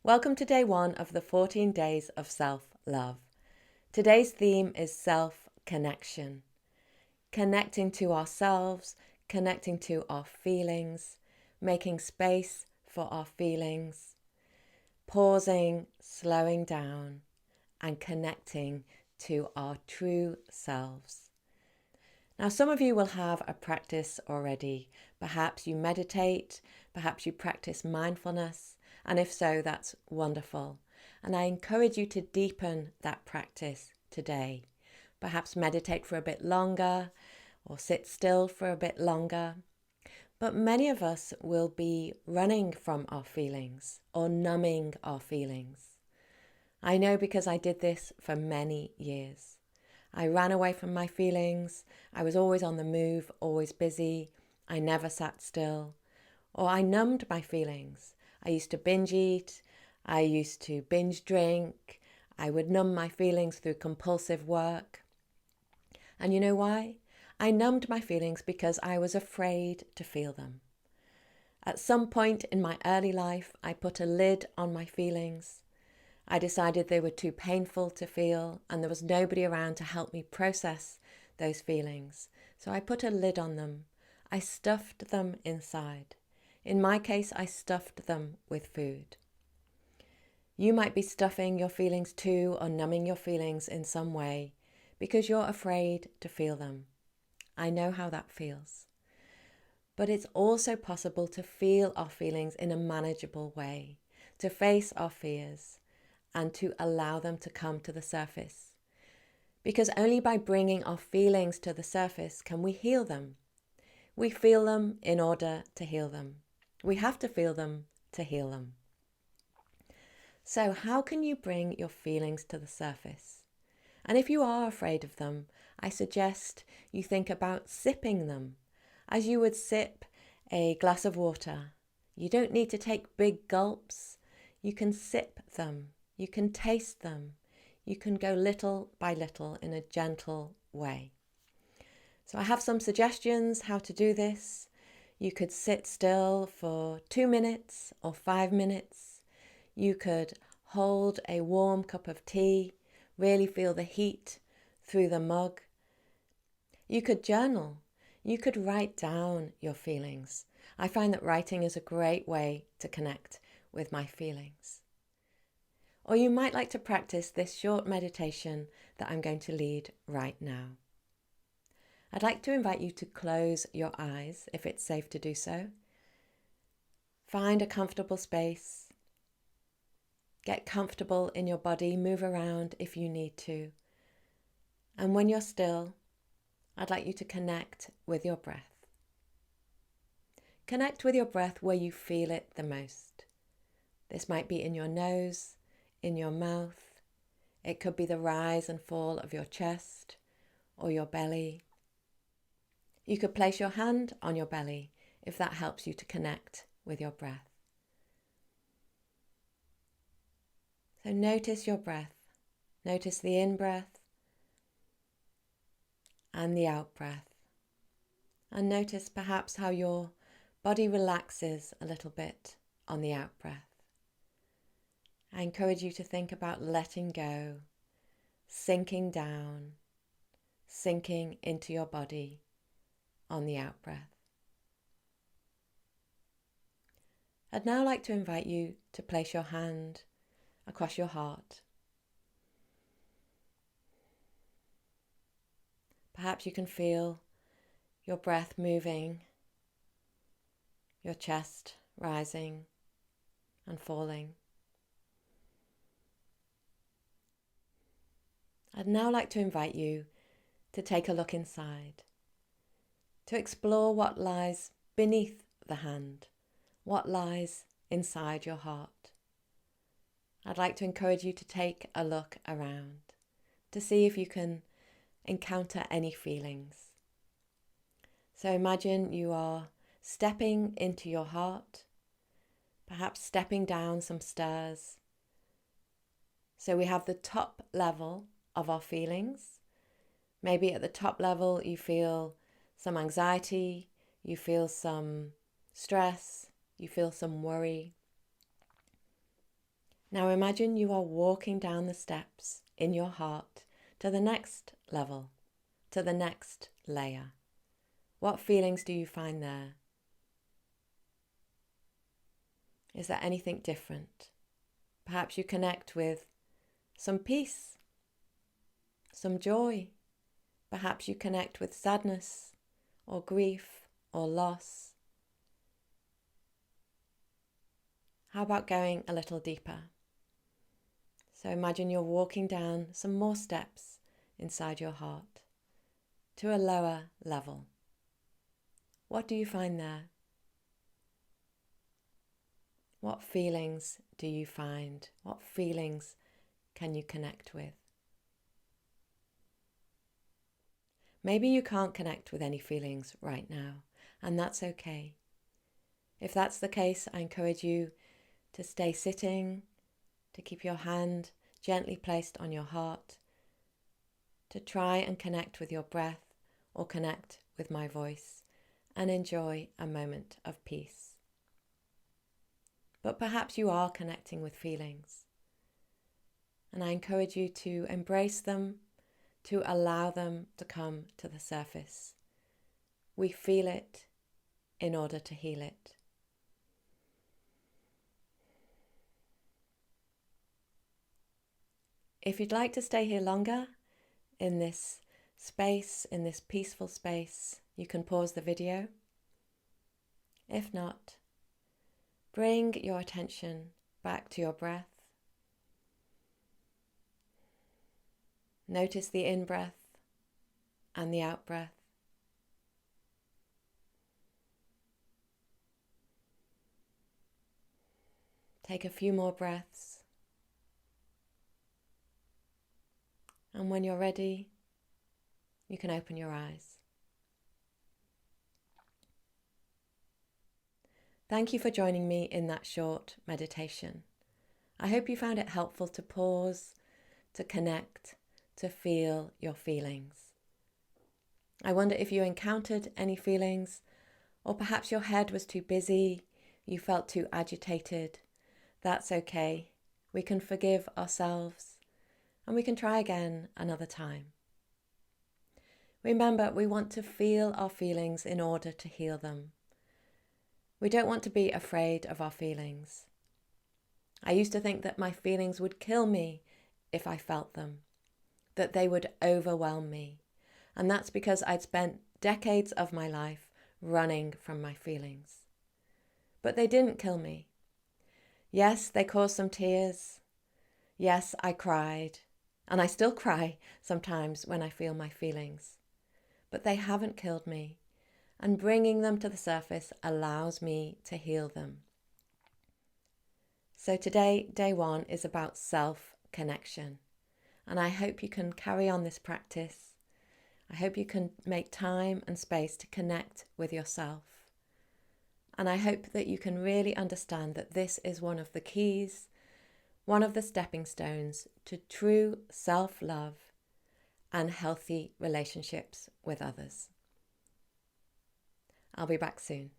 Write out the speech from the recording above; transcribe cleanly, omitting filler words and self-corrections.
Welcome to day 1 of the 14 days of self-love. Today's theme is self-connection. Connecting to ourselves, connecting to our feelings, making space for our feelings, pausing, slowing down, and connecting to our true selves. Now, some of you will have a practice already. Perhaps you meditate, perhaps you practice mindfulness, and if so, that's wonderful. And I encourage you to deepen that practice today. Perhaps meditate for a bit longer or sit still for a bit longer. But many of us will be running from our feelings or numbing our feelings. I know because I did this for many years. I ran away from my feelings. I was always on the move, always busy. I never sat still. Or I numbed my feelings. I used to binge eat. I used to binge drink. I would numb my feelings through compulsive work. And you know why? I numbed my feelings because I was afraid to feel them. At some point in my early life, I put a lid on my feelings. I decided they were too painful to feel and there was nobody around to help me process those feelings. So I put a lid on them. I stuffed them inside. In my case, I stuffed them with food. You might be stuffing your feelings too or numbing your feelings in some way because you're afraid to feel them. I know how that feels. But it's also possible to feel our feelings in a manageable way, to face our fears, and to allow them to come to the surface. Because only by bringing our feelings to the surface can we heal them. We feel them in order to heal them. We have to feel them to heal them. So how can you bring your feelings to the surface? And if you are afraid of them, I suggest you think about sipping them as you would sip a glass of water. You don't need to take big gulps. You can sip them. You can taste them. You can go little by little in a gentle way. So I have some suggestions how to do this. You could sit still for 2 minutes or 5 minutes. You could hold a warm cup of tea, really feel the heat through the mug. You could journal. You could write down your feelings. I find that writing is a great way to connect with my feelings. Or you might like to practice this short meditation that I'm going to lead right now. I'd like to invite you to close your eyes if it's safe to do so. Find a comfortable space. Get comfortable in your body, move around if you need to. And when you're still, I'd like you to connect with your breath. Connect with your breath where you feel it the most. This might be in your nose, in your mouth. It could be the rise and fall of your chest or your belly. You could place your hand on your belly if that helps you to connect with your breath. So notice your breath. Notice the in-breath and the out-breath. And notice perhaps how your body relaxes a little bit on the out-breath. I encourage you to think about letting go, sinking down, sinking into your body on the out-breath. I'd now like to invite you to place your hand across your heart. Perhaps you can feel your breath moving, your chest rising and falling. I'd now like to invite you to take a look inside, to explore what lies beneath the hand, what lies inside your heart. I'd like to encourage you to take a look around, to see if you can encounter any feelings. So imagine you are stepping into your heart, perhaps stepping down some stairs. So we have the top level of our feelings. Maybe at the top level you feel some anxiety, you feel some stress, you feel some worry. Now imagine you are walking down the steps in your heart to the next level, to the next layer. What feelings do you find there? Is there anything different? Perhaps you connect with some peace, some joy. Perhaps you connect with sadness or grief or loss. How about going a little deeper? So imagine you're walking down some more steps inside your heart to a lower level. What do you find there? What feelings do you find? What feelings can you connect with? Maybe you can't connect with any feelings right now, and that's okay. If that's the case, I encourage you to stay sitting, to keep your hand gently placed on your heart, to try and connect with your breath or connect with my voice and enjoy a moment of peace. But perhaps you are connecting with feelings, and I encourage you to embrace them, to allow them to come to the surface. We feel it in order to heal it. If you'd like to stay here longer in this space, in this peaceful space, you can pause the video. If not, bring your attention back to your breath. Notice the in-breath and the out-breath. Take a few more breaths. And when you're ready, you can open your eyes. Thank you for joining me in that short meditation. I hope you found it helpful to pause, to connect, to feel your feelings. I wonder if you encountered any feelings, or perhaps your head was too busy, you felt too agitated. That's okay. We can forgive ourselves, and we can try again another time. Remember, we want to feel our feelings in order to heal them. We don't want to be afraid of our feelings. I used to think that my feelings would kill me if I felt them, that they would overwhelm me. And that's because I'd spent decades of my life running from my feelings. But they didn't kill me. Yes, they caused some tears. Yes, I cried. And I still cry sometimes when I feel my feelings. But they haven't killed me. And bringing them to the surface allows me to heal them. So today, day one, is about self-connection. And I hope you can carry on this practice. I hope you can make time and space to connect with yourself. And I hope that you can really understand that this is one of the keys, one of the stepping stones to true self-love and healthy relationships with others. I'll be back soon.